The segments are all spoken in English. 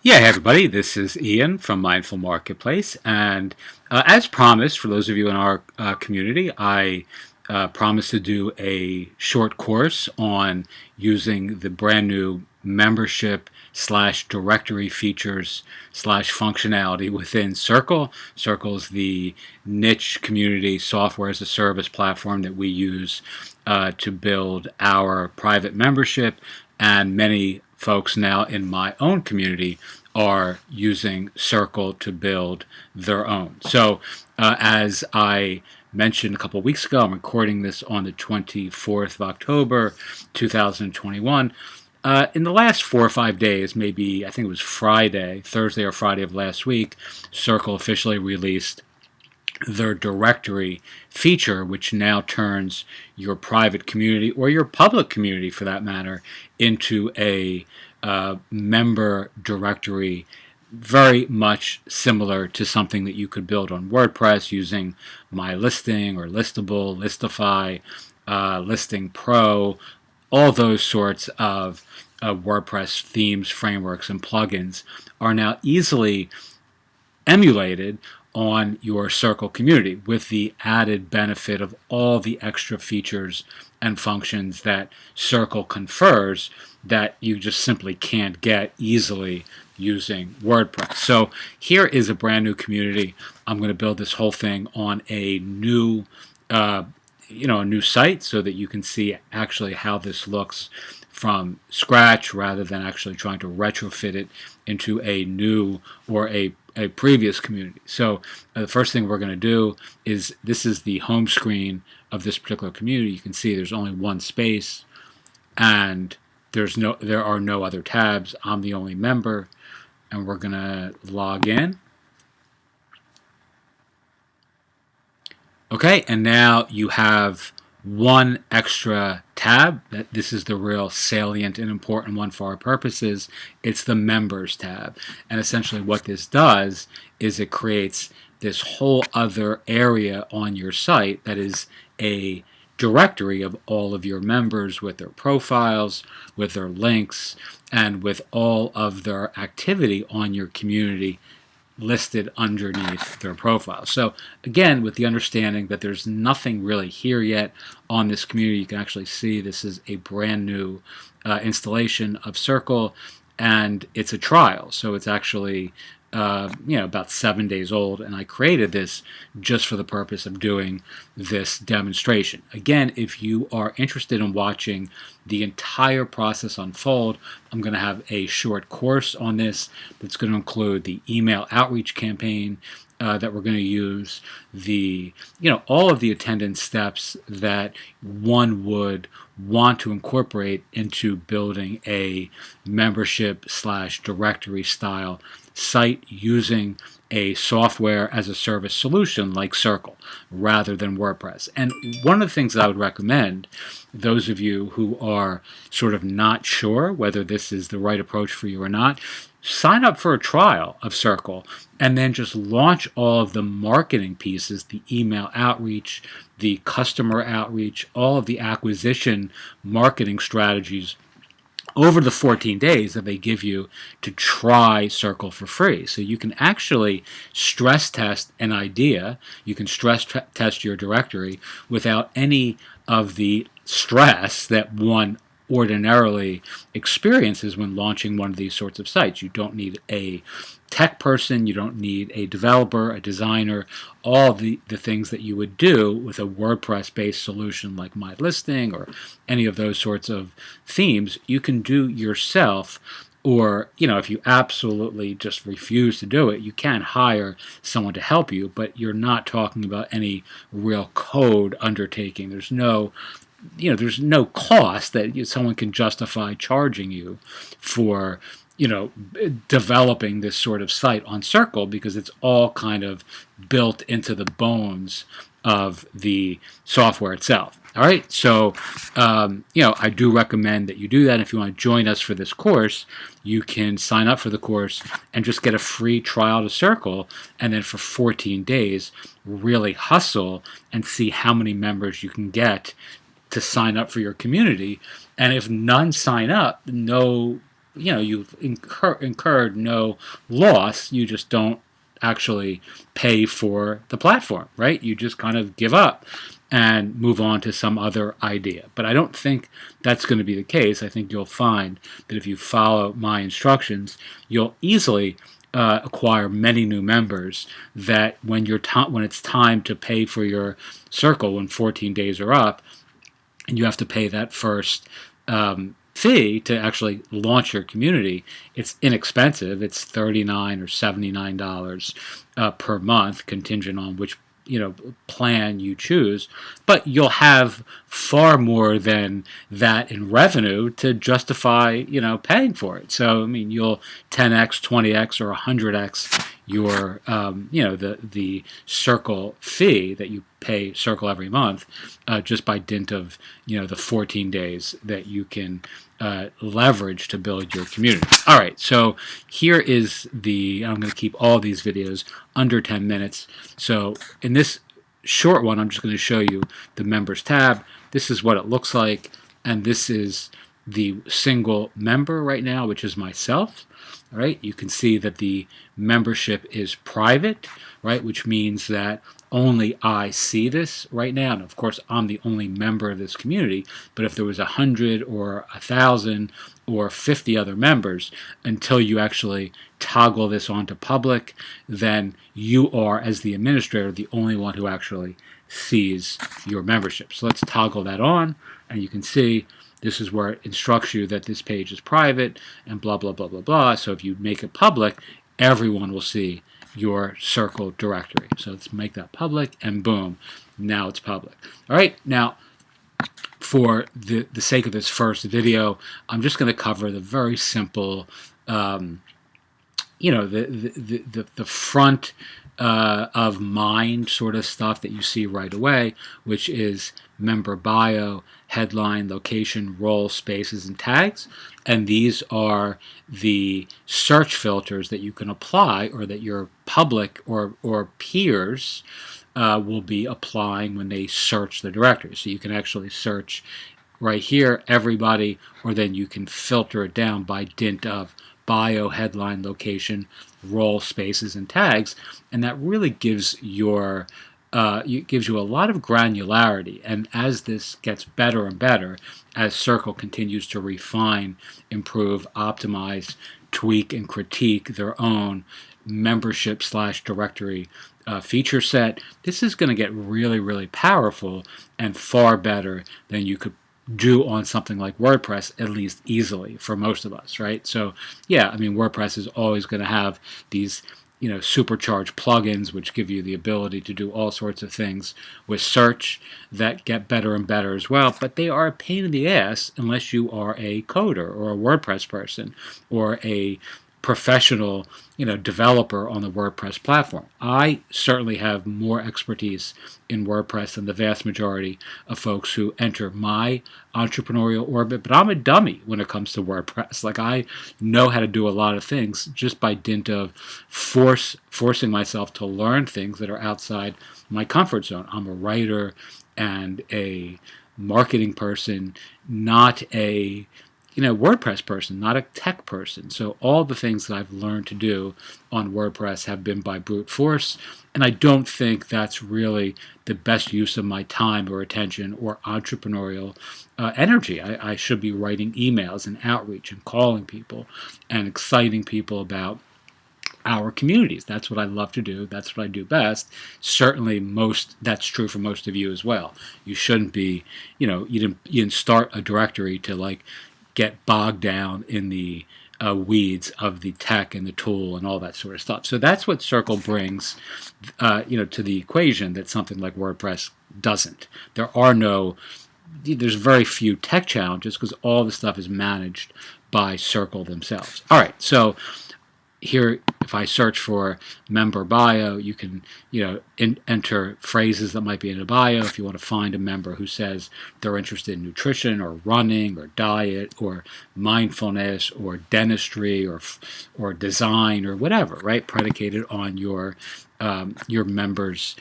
Yeah, hey everybody, this is Ian from Mindful Marketplace. And as promised, for those of you in our community, I promised to do a short course on using the brand new membership slash directory features slash functionality within Circle. Circle is the niche community software as a service platform that we use to build our private membership, and many folks now in my own community are using Circle to build their own. So, as I mentioned a couple of weeks ago, I'm recording this on the 24th of October, 2021. In the last 4 or 5 days, maybe I think it was Thursday or Friday of last week, Circle officially released their directory feature, which now turns your private community, or your public community for that matter, into a member directory, very much similar to something that you could build on WordPress using My Listing or Listable, Listify, Listing Pro, all those sorts of WordPress themes, frameworks, and plugins are now easily emulated on your Circle community, with the added benefit of all the extra features and functions that Circle confers that you just simply can't get easily using WordPress. So here is a brand new community. I'm going to build this whole thing on a new a new site so that you can see actually how this looks from scratch, rather than actually trying to retrofit it into a new or a previous community. So the first thing we're going to do is, this is the home screen of this particular community. You can see there's only one space, and there are no other tabs. I'm the only member, and we're going to log in. Okay, and now you have one extra tab. This is the real salient and important one for our purposes. It's the members tab. And essentially what this does is it creates this whole other area on your site that is a directory of all of your members, with their profiles, with their links, and with all of their activity on your community listed underneath their profile. So again, with the understanding that there's nothing really here yet on this community, you can actually see this is a brand new installation of Circle, and it's a trial. So it's actually about 7 days old, and I created this just for the purpose of doing this demonstration. Again, if you are interested in watching the entire process unfold, I'm going to have a short course on this that's going to include the email outreach campaign that we're going to use, all of the attendance steps that one would want to incorporate into building a membership slash directory style site using a software as a service solution like Circle rather than WordPress. And one of the things that I would recommend, those of you who are sort of not sure whether this is the right approach for you or not, sign up for a trial of Circle and then just launch all of the marketing pieces, the email outreach, the customer outreach, all of the acquisition marketing strategies over the 14 days that they give you to try Circle for free. So you can actually stress test an idea, you can stress test your directory without any of the stress that one ordinarily experiences when launching one of these sorts of sites. You don't need a tech person, you don't need a developer, a designer, all the things that you would do with a WordPress-based solution like My Listing or any of those sorts of themes. You can do yourself, or if you absolutely just refuse to do it, you can hire someone to help you, but you're not talking about any real code undertaking. There's no cost that someone can justify charging you for developing this sort of site on Circle, because it's all kind of built into the bones of the software itself. All right, so I do recommend that you do that. If you want to join us for this course, you can sign up for the course and just get a free trial to Circle, and then for 14 days really hustle and see how many members you can get to sign up for your community. And if none sign up, no you've incurred no loss. You just don't actually pay for the platform, right? You just kind of give up and move on to some other idea. But I don't think that's going to be the case. I think you'll find that if you follow my instructions, you'll easily acquire many new members. That when when it's time to pay for your circle, when 14 days are up, and you have to pay that first fee to actually launch your community, it's inexpensive. It's $39 or $79 per month, contingent on which plan you choose, but you'll have far more than that in revenue to justify paying for it. So I mean, you'll 10x, 20x, or 100x your the Circle fee that you pay Circle every month, just by dint of the 14 days that you can leverage to build your community. All right, so here is I'm going to keep all these videos under 10 minutes. So in this short one, I'm just going to show you the members tab. This is what it looks like, and this is the single member right now, which is myself. All right, you can see that the membership is private, right, which means that only I see this right now. And of course, I'm the only member of this community. But if there was 100 or 1,000 or 50 other members, until you actually toggle this onto public, then you are, as the administrator, the only one who actually sees your membership. So let's toggle that on, and you can see this is where it instructs you that this page is private and blah, blah, blah, blah, blah. So if you make it public, everyone will see your Circle directory. So let's make that public, and boom, now it's public. All right, now for the sake of this first video, I'm just going to cover the very simple, the front of mind sort of stuff that you see right away, which is member bio, headline, location, role, spaces, and tags. And these are the search filters that you can apply, or that your public or peers will be applying when they search the directory. So you can actually search right here, everybody, or then you can filter it down by dint of bio, headline, location, role, spaces, and tags. And that really gives gives you a lot of granularity. And as this gets better and better, as Circle continues to refine, improve, optimize, tweak, and critique their own membership / directory feature set, this is going to get really, really powerful and far better than you could do on something like WordPress, at least easily for most of us, right? So yeah, I mean, WordPress is always going to have these supercharged plugins which give you the ability to do all sorts of things with search that get better and better as well, but they are a pain in the ass unless you are a coder or a WordPress person or a professional developer on the WordPress platform. I certainly have more expertise in WordPress than the vast majority of folks who enter my entrepreneurial orbit, but I'm a dummy when it comes to WordPress. Like, I know how to do a lot of things just by dint of forcing myself to learn things that are outside my comfort zone. I'm a writer and a marketing person, not a WordPress person, not a tech person. So all the things that I've learned to do on WordPress have been by brute force, and I don't think that's really the best use of my time or attention or entrepreneurial energy. I should be writing emails and outreach and calling people and exciting people about our communities. That's what I love to do. That's what I do best. Certainly that's true for most of you as well. You shouldn't be, you didn't start a directory to get bogged down in the weeds of the tech and the tool and all that sort of stuff. So that's what Circle brings, to the equation that something like WordPress doesn't. There's very few tech challenges because all the stuff is managed by Circle themselves. All right, so here, if I search for member bio, you can enter phrases that might be in a bio. If you want to find a member who says they're interested in nutrition or running or diet or mindfulness or dentistry or design or whatever, right? Predicated on your members'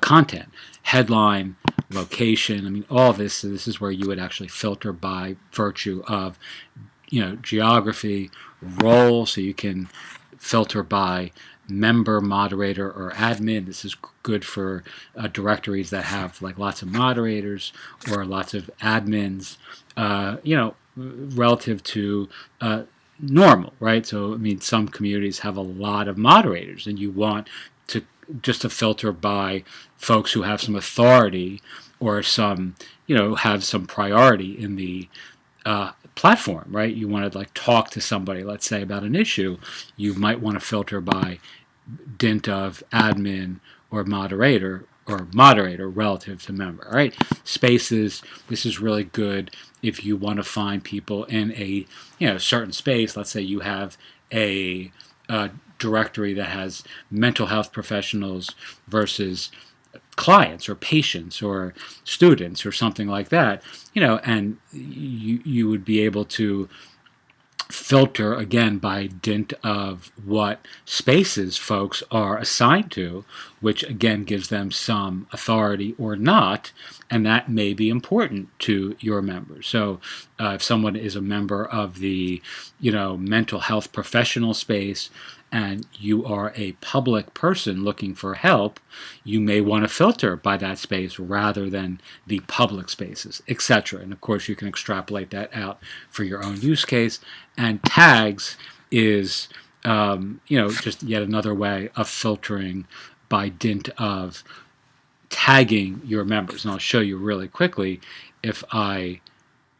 content, headline, location. I mean, all this. So this is where you would actually filter by virtue of geography, role, so you can filter by member, moderator, or admin. This is good for directories that have like lots of moderators or lots of admins, relative to normal, right? So, I mean, some communities have a lot of moderators, and you want to just to filter by folks who have some authority or some, have some priority in the platform, right? You want to like talk to somebody, let's say, about an issue. You might want to filter by dint of admin or moderator relative to member. All right, spaces. This is really good if you want to find people in a certain space. Let's say you have a directory that has mental health professionals versus clients or patients or students or something like that, and you would be able to filter again by dint of what spaces folks are assigned to, which again gives them some authority or not, and that may be important to your members. So if someone is a member of the mental health professional space and you are a public person looking for help, you may want to filter by that space rather than the public spaces, etc. And of course, you can extrapolate that out for your own use case. And tags is, just yet another way of filtering by dint of tagging your members. And I'll show you really quickly if I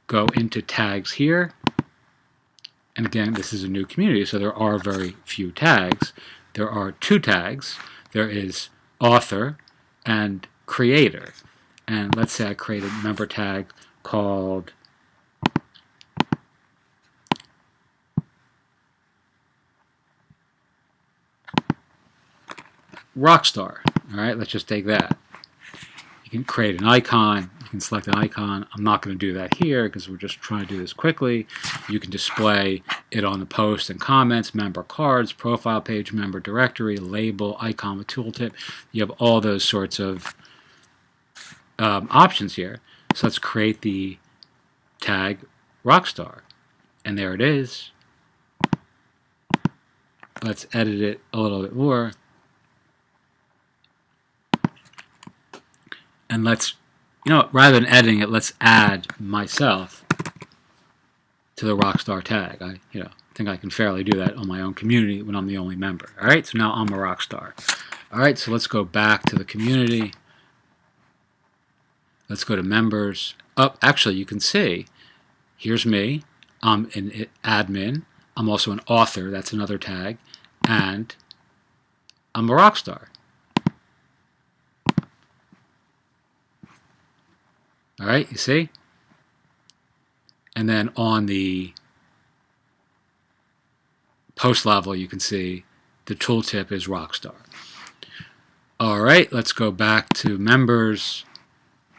go into tags here. And again, this is a new community, so there are very few tags. There are 2 tags. There is author and creator. And let's say I create a member tag called Rockstar. All right, let's just take that. You can create an icon. You can select an icon. I'm not going to do that here because we're just trying to do this quickly. You can display it on the post and comments, member cards, profile page, member directory, label, icon with tooltip. You have all those sorts of options here. So let's create the tag Rockstar. And there it is. Let's edit it a little bit more. And let's, rather than editing it, let's add myself to the Rockstar tag. I think I can fairly do that on my own community when I'm the only member. All right, so now I'm a Rockstar. All right, so let's go back to the community. Let's go to members. Oh, actually, you can see, here's me. I'm an admin. I'm also an author. That's another tag. And I'm a Rockstar. All right, you see? And then on the post level, you can see the tooltip is Rockstar. All right, let's go back to members.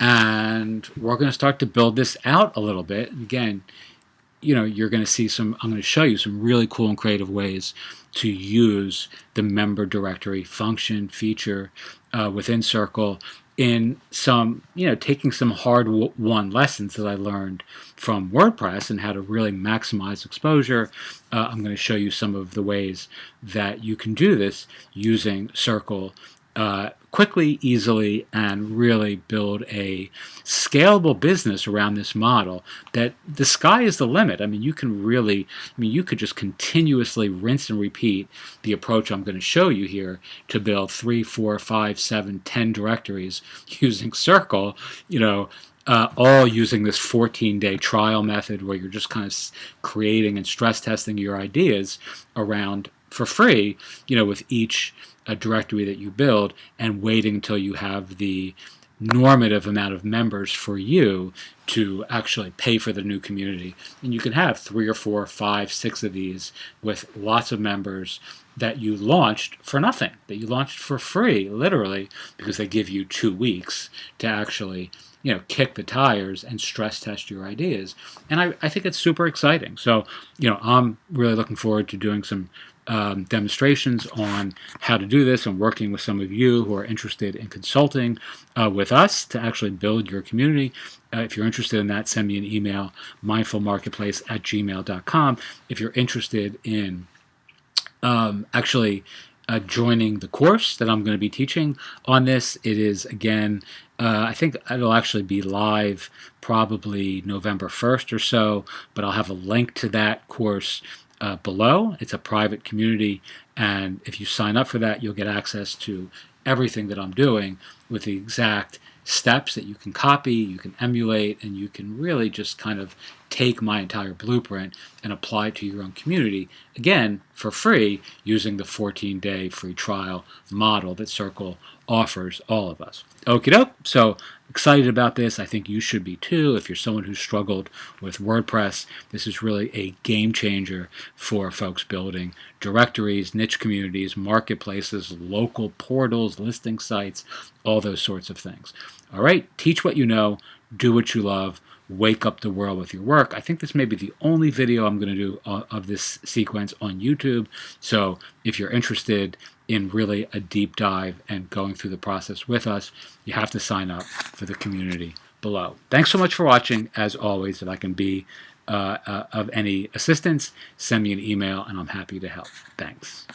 And we're going to start to build this out a little bit. Again, you're going to see I'm going to show you some really cool and creative ways to use the member directory function feature within Circle in some, taking some hard-won lessons that I learned from WordPress and how to really maximize exposure. I'm going to show you some of the ways that you can do this using Circle quickly, easily, and really build a scalable business around this model that the sky is the limit. I mean, you could just continuously rinse and repeat the approach I'm going to show you here to build 3, 4, 5, 7, 10 directories using Circle, all using this 14-day trial method where you're just kind of creating and stress testing your ideas around for free, with each directory that you build, and waiting until you have the normative amount of members for you to actually pay for the new community. And you can have 3 or 4, 5, 6 of these with lots of members that you launched for nothing, that you launched for free, literally, because they give you 2 weeks to actually kick the tires and stress test your ideas. And I think it's super exciting. So, I'm really looking forward to doing some demonstrations on how to do this and working with some of you who are interested in consulting with us to actually build your community. If you're interested in that, send me an email, mindfulmarketplace@gmail.com. If you're interested in actually joining the course that I'm going to be teaching on this, it is, again, I think it'll actually be live probably November 1st or so, but I'll have a link to that course below. It's a private community, and if you sign up for that, you'll get access to everything that I'm doing with the exact steps that you can copy, you can emulate, and you can really just kind of take my entire blueprint and apply it to your own community, again, for free, using the 14-day free trial model that Circle offers all of us. Okie doke. So excited about this. I think you should be too. If you're someone who struggled with WordPress, this is really a game changer for folks building directories, niche communities, marketplaces, local portals, listing sites, all those sorts of things. All right, teach what you know, do what you love, wake up the world with your work. I think this may be the only video I'm going to do of this sequence on YouTube. So if you're interested in really a deep dive and going through the process with us, you have to sign up for the community below. Thanks so much for watching. As always, if I can be of any assistance, send me an email and I'm happy to help. Thanks.